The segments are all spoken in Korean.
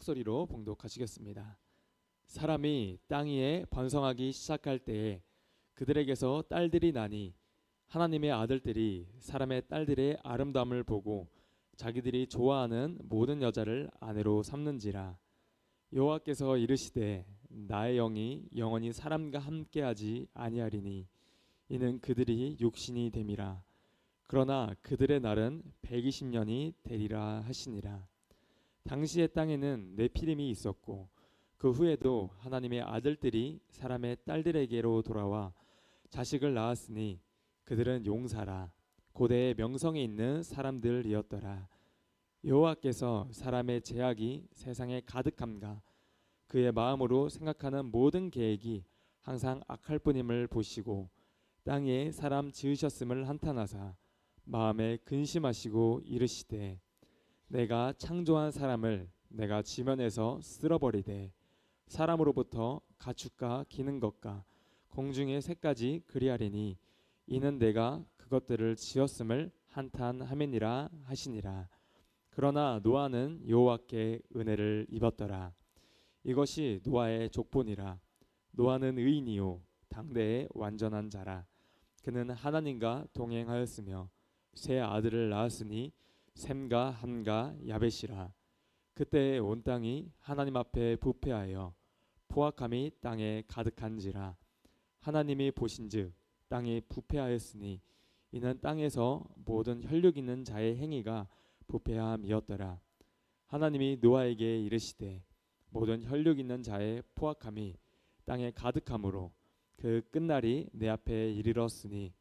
목소리로 봉독하시겠습니다. 사람이 땅 위에 번성하기 시작할 때에 그들에게서 딸들이 나니 하나님의 아들들이 사람의 딸들의 아름다움을 보고 자기들이 좋아하는 모든 여자를 아내로 삼는지라. 여호와께서 이르시되 나의 영이 영원히 사람과 함께하지 아니하리니 이는 그들이 육신이 됨이라. 그러나 그들의 날은 120년이 되리라 하시니라. 당시의 땅에는 네피림이 있었고 그 후에도 하나님의 아들들이 사람의 딸들에게로 돌아와 자식을 낳았으니 그들은 용사라 고대의 명성에 있는 사람들이었더라. 여호와께서 사람의 제약이 세상에 가득함과 그의 마음으로 생각하는 모든 계획이 항상 악할 뿐임을 보시고 땅에 사람 지으셨음을 한탄하사 마음에 근심하시고 이르시되 내가 창조한 사람을 내가 지면에서 쓸어버리되 사람으로부터 가축과 기는 것과 공중의 새까지 그리하리니 이는 내가 그것들을 지었음을 한탄하매니라 하시니라. 그러나 노아는 여호와께 은혜를 입었더라. 이것이 노아의 족본이라. 노아는 의인이요 당대의 완전한 자라. 그는 하나님과 동행하였으며 세 아들을 낳았으니 셈과 함과 야벳이라. 그때 온 땅이 하나님 앞에 부패하여 포악함이 땅에 가득한지라. 하나님이 보신즉 땅이 부패하였으니 이는 땅에서 모든 혈육 있는 자의 행위가 부패함이었더라. 하나님이 노아에게 이르시되 모든 혈육 있는 자의 포악함이 땅에 가득함으로 그 끝날이 내 앞에 이르렀으니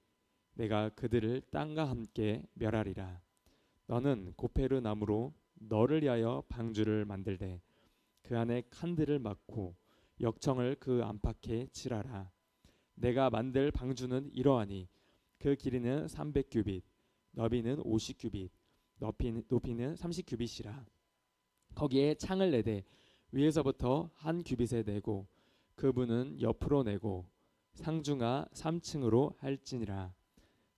내가 그들을 땅과 함께 멸하리라. 너는 고페르 나무로 너를 위하여 방주를 만들되 그 안에 칸들을 막고 역청을 그 안팎에 칠하라. 내가 만들 방주는 이러하니 그 길이는 300규빗 너비는 50규빗 높이는 30규빗이라. 거기에 창을 내되 위에서부터 한 규빗에 내고 그 문은 옆으로 내고 상중하 3층으로 할지니라.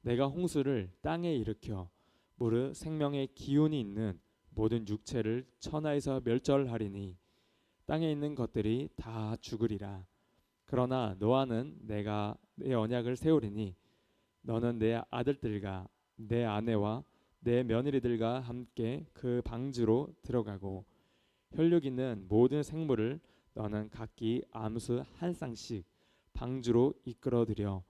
내가 홍수를 땅에 일으켜 무릇 생명의 기운이 있는 모든 육체를 천하에서 멸절하리니 땅에 있는 것들이 다 죽으리라. 그러나 노아는 내가 내 언약을 세우리니 너는 내 아들들과 내 아내와 내 며느리들과 함께 그 방주로 들어가고 혈육 있는 모든 생물을 너는 각기 암수 한 쌍씩 방주로 이끌어들여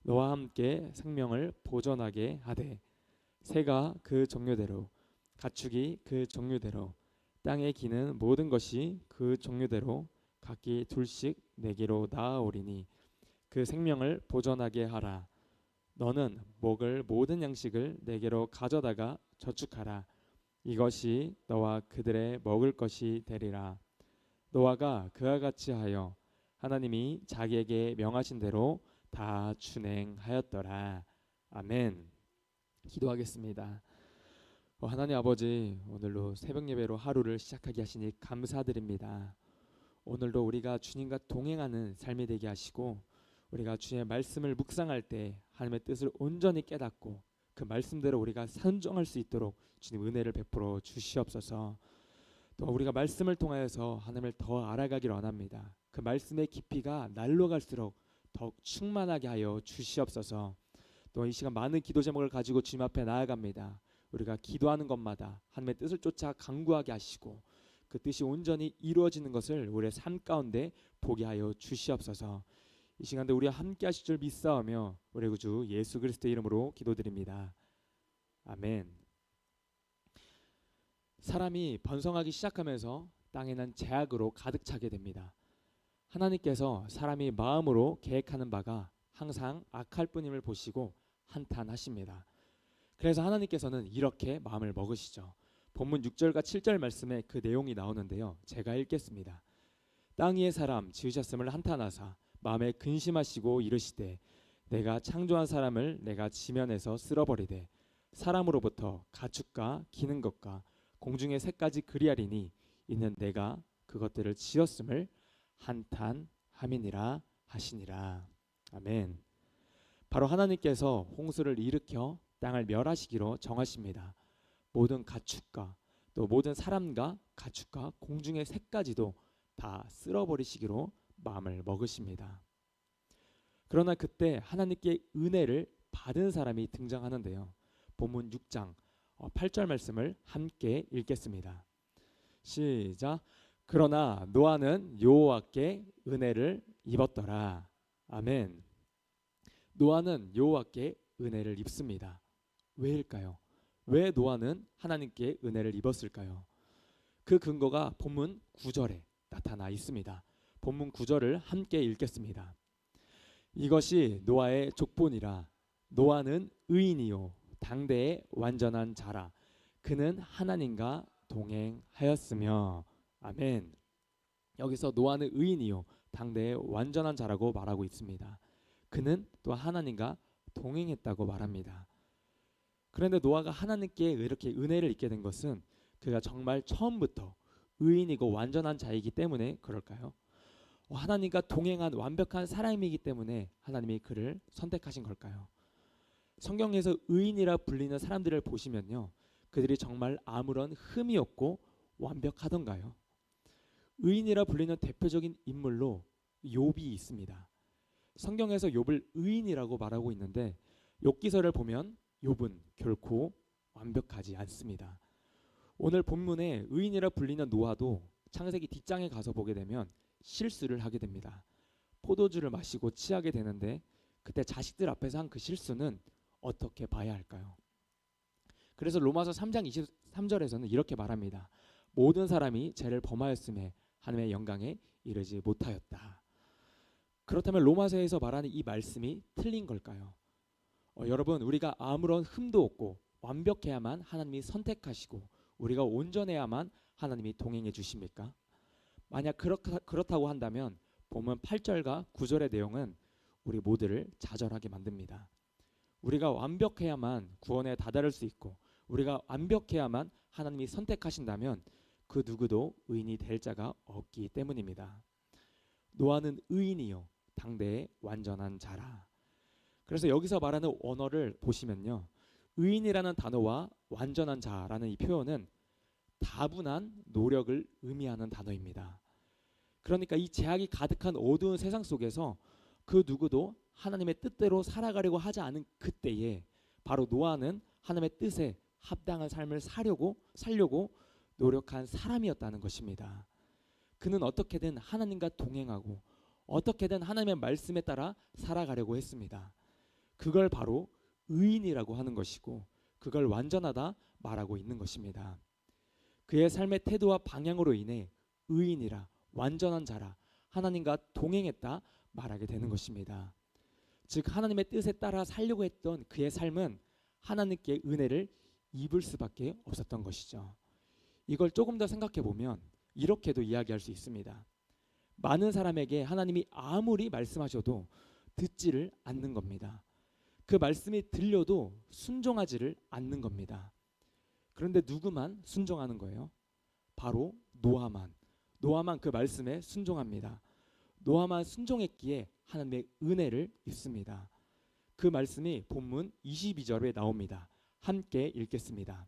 너와 함께 생명을 보존하게 하되 새가 그 종류대로 가축이 그 종류대로 땅에 기는 모든 것이 그 종류대로 각기 둘씩 내게로 나아오리니 그 생명을 보존하게 하라. 너는 먹을 모든 양식을 내게로 가져다가 저축하라. 이것이 너와 그들의 먹을 것이 되리라. 노아가 그와 같이 하여 하나님이 자기에게 명하신 대로 다 준행하였더라. 아멘. 기도하겠습니다. 하나님 아버지, 오늘로 새벽 예배로 하루를 시작하게 하시니 감사드립니다. 오늘도 우리가 주님과 동행하는 삶이 되게 하시고 우리가 주의 말씀을 묵상할 때 하나님의 뜻을 온전히 깨닫고 그 말씀대로 우리가 순종할 수 있도록 주님 은혜를 베풀어 주시옵소서. 또 우리가 말씀을 통하여서 하나님을 더 알아가기를 원합니다. 그 말씀의 깊이가 날로 갈수록 더욱 충만하게 하여 주시옵소서. 또 이 시간 많은 기도 제목을 가지고 주님 앞에 나아갑니다. 우리가 기도하는 것마다 하나님의 뜻을 쫓아 간구하게 하시고 그 뜻이 온전히 이루어지는 것을 우리의 삶 가운데 보게 하여 주시옵소서. 이 시간도 우리와 함께 하실 줄 믿사오며 우리 구주 예수 그리스도의 이름으로 기도드립니다. 아멘. 사람이 번성하기 시작하면서 땅에는 죄악으로 가득 차게 됩니다. 하나님께서 사람이 마음으로 계획하는 바가 항상 악할 뿐임을 보시고 한탄하십니다. 그래서 하나님께서는 이렇게 마음을 먹으시죠. 본문 6절과 7절 말씀에 그 내용이 나오는데요. 제가 읽겠습니다. 땅 위의 사람 지으셨음을 한탄하사 마음에 근심하시고 이르시되 내가 창조한 사람을 내가 지면에서 쓸어버리되 사람으로부터 가축과 기는 것과 공중의 새까지 그리하리니 이는 내가 그것들을 지었음을 한탄함이니라 하시니라. 아멘. 바로 하나님께서 홍수를 일으켜 땅을 멸하시기로 정하십니다. 모든 가축과 또 모든 사람과 가축과 공중의 새까지도 다 쓸어버리시기로 마음을 먹으십니다. 그러나 그때 하나님께 은혜를 받은 사람이 등장하는데요. 본문 6장 8절 말씀을 함께 읽겠습니다. 시작. 그러나 노아는 여호와께 은혜를 입었더라. 아멘. 노아는 여호와께 은혜를 입습니다. 왜일까요? 왜 노아는 하나님께 은혜를 입었을까요? 그 근거가 본문 9절에 나타나 있습니다. 본문 9절을 함께 읽겠습니다. 이것이 노아의 족본이라. 노아는 의인이요 당대의 완전한 자라. 그는 하나님과 동행하였으며. 아멘. 여기서 노아는 의인이요 당대의 완전한 자라고 말하고 있습니다. 그는 또 하나님과 동행했다고 말합니다. 그런데 노아가 하나님께 이렇게 은혜를 입게 된 것은 그가 정말 처음부터 의인이고 완전한 자이기 때문에 그럴까요? 하나님과 동행한 완벽한 사람이기 때문에 하나님이 그를 선택하신 걸까요? 성경에서 의인이라 불리는 사람들을 보시면요, 그들이 정말 아무런 흠이 없고 완벽하던가요? 의인이라 불리는 대표적인 인물로 욥이 있습니다. 성경에서 욥을 의인이라고 말하고 있는데 욥기서를 보면 욥은 결코 완벽하지 않습니다. 오늘 본문에 의인이라 불리는 노아도 창세기 뒷장에 가서 보게 되면 실수를 하게 됩니다. 포도주를 마시고 취하게 되는데 그때 자식들 앞에서 한 그 실수는 어떻게 봐야 할까요? 그래서 로마서 3장 23절에서는 이렇게 말합니다. 모든 사람이 죄를 범하였음에 하나님의 영광에 이르지 못하였다. 그렇다면 로마서에서 말하는 이 말씀이 틀린 걸까요? 여러분, 우리가 아무런 흠도 없고 완벽해야만 하나님이 선택하시고 우리가 온전해야만 하나님이 동행해 주십니까? 만약 그렇다고 한다면 본문 8절과 9절의 내용은 우리 모두를 좌절하게 만듭니다. 우리가 완벽해야만 구원에 다다를 수 있고 우리가 완벽해야만 하나님이 선택하신다면 그 누구도 의인이 될 자가 없기 때문입니다. 노아는 의인이요 당대의 완전한 자라. 그래서 여기서 말하는 언어를 보시면요, 의인이라는 단어와 완전한 자라는 이 표현은 다분한 노력을 의미하는 단어입니다. 그러니까 이 제약이 가득한 어두운 세상 속에서 그 누구도 하나님의 뜻대로 살아가려고 하지 않은 그때에 바로 노아는 하나님의 뜻에 합당한 삶을 살려고 노력한 사람이었다는 것입니다. 그는 어떻게든 하나님과 동행하고 어떻게든 하나님의 말씀에 따라 살아가려고 했습니다. 그걸 바로 의인이라고 하는 것이고 그걸 완전하다 말하고 있는 것입니다. 그의 삶의 태도와 방향으로 인해 의인이라 완전한 자라 하나님과 동행했다 말하게 되는 것입니다. 즉 하나님의 뜻에 따라 살려고 했던 그의 삶은 하나님께 은혜를 입을 수밖에 없었던 것이죠. 이걸 조금 더 생각해 보면 이렇게도 이야기할 수 있습니다. 많은 사람에게 하나님이 아무리 말씀하셔도 듣지를 않는 겁니다. 그 말씀이 들려도 순종하지를 않는 겁니다. 그런데 누구만 순종하는 거예요? 바로 노아만 그 말씀에 순종합니다. 노아만 순종했기에 하나님의 은혜를 입습니다. 그 말씀이 본문 22절에 나옵니다. 함께 읽겠습니다.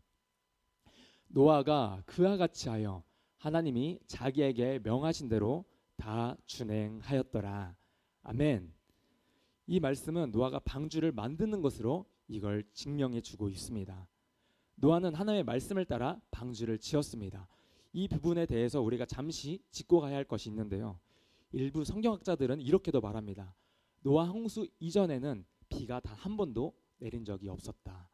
노아가 그와 같이 하여 하나님이 자기에게 명하신 대로 다 준행하였더라. 아멘. 이 말씀은 노아가 방주를 만드는 것으로 이걸 증명해 주고 있습니다. 노아는 하나님의 말씀을 따라 방주를 지었습니다. 이 부분에 대해서 우리가 잠시 짚고 가야 할 것이 있는데요. 일부 성경학자들은 이렇게도 말합니다. 노아 홍수 이전에는 비가 단 한 번도 내린 적이 없었다.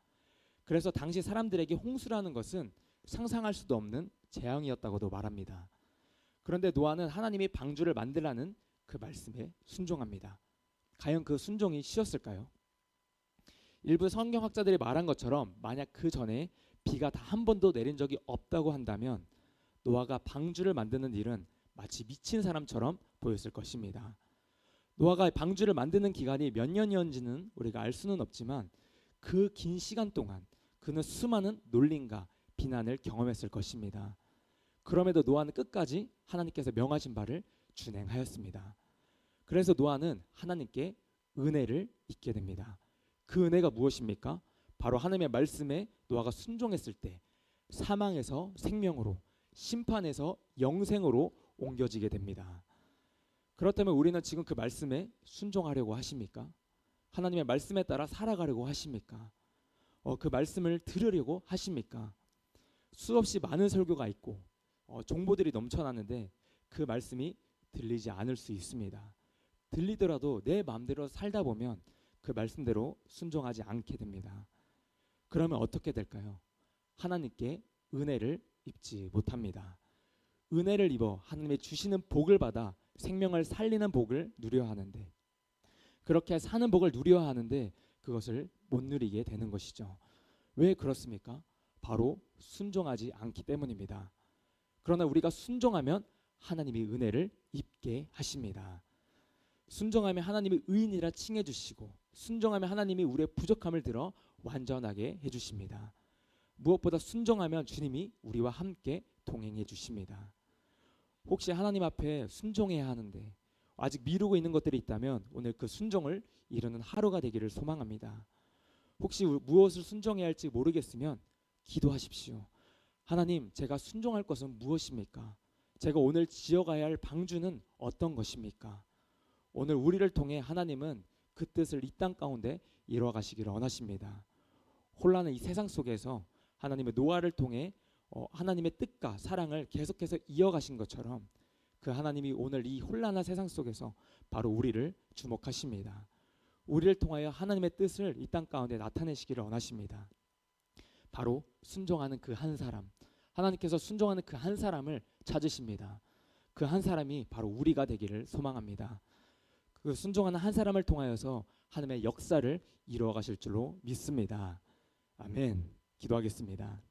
그래서 당시 사람들에게 홍수라는 것은 상상할 수도 없는 재앙이었다고도 말합니다. 그런데 노아는 하나님이 방주를 만들라는 그 말씀에 순종합니다. 과연 그 순종이 쉬웠을까요? 일부 성경학자들이 말한 것처럼 만약 그 전에 비가 다 한 번도 내린 적이 없다고 한다면 노아가 방주를 만드는 일은 마치 미친 사람처럼 보였을 것입니다. 노아가 방주를 만드는 기간이 몇 년이었는지는 우리가 알 수는 없지만 그 긴 시간 동안 그는 수많은 놀림과 비난을 경험했을 것입니다. 그럼에도 노아는 끝까지 하나님께서 명하신 바를 준행하였습니다. 그래서 노아는 하나님께 은혜를 입게 됩니다. 그 은혜가 무엇입니까? 바로 하나님의 말씀에 노아가 순종했을 때 사망에서 생명으로, 심판에서 영생으로 옮겨지게 됩니다. 그렇다면 우리는 지금 그 말씀에 순종하려고 하십니까? 하나님의 말씀에 따라 살아가려고 하십니까? 그 말씀을 들으려고 하십니까? 수없이 많은 설교가 있고 정보들이 넘쳐나는데 그 말씀이 들리지 않을 수 있습니다. 들리더라도 내 마음대로 살다 보면 그 말씀대로 순종하지 않게 됩니다. 그러면 어떻게 될까요? 하나님께 은혜를 입지 못합니다. 은혜를 입어 하나님의 주시는 복을 받아 생명을 살리는 복을 누려야 하는데, 그렇게 사는 복을 누려야 하는데 그것을 못 누리게 되는 것이죠. 왜 그렇습니까? 바로 순종하지 않기 때문입니다. 그러나 우리가 순종하면 하나님이 은혜를 입게 하십니다. 순종하면 하나님이 의인이라 칭해 주시고, 순종하면 하나님이 우리의 부족함을 들어 완전하게 해주십니다. 무엇보다 순종하면 주님이 우리와 함께 동행해 주십니다. 혹시 하나님 앞에 순종해야 하는데 아직 미루고 있는 것들이 있다면 오늘 그 순종을 이루는 하루가 되기를 소망합니다. 혹시 무엇을 순종해야 할지 모르겠으면 기도하십시오. 하나님, 제가 순종할 것은 무엇입니까? 제가 오늘 지어가야 할 방주는 어떤 것입니까? 오늘 우리를 통해 하나님은 그 뜻을 이 땅 가운데 이루어 가시기를 원하십니다. 혼란한 이 세상 속에서 하나님의 노아를 통해 하나님의 뜻과 사랑을 계속해서 이어가신 것처럼 그 하나님이 오늘 이 혼란한 세상 속에서 바로 우리를 주목하십니다. 우리를 통하여 하나님의 뜻을 이 땅 가운데 나타내시기를 원하십니다. 바로 순종하는 그 한 사람, 하나님께서 순종하는 그 한 사람을 찾으십니다. 그 한 사람이 바로 우리가 되기를 소망합니다. 그 순종하는 한 사람을 통하여서 하나님의 역사를 이루어 가실 줄로 믿습니다. 아멘. 기도하겠습니다.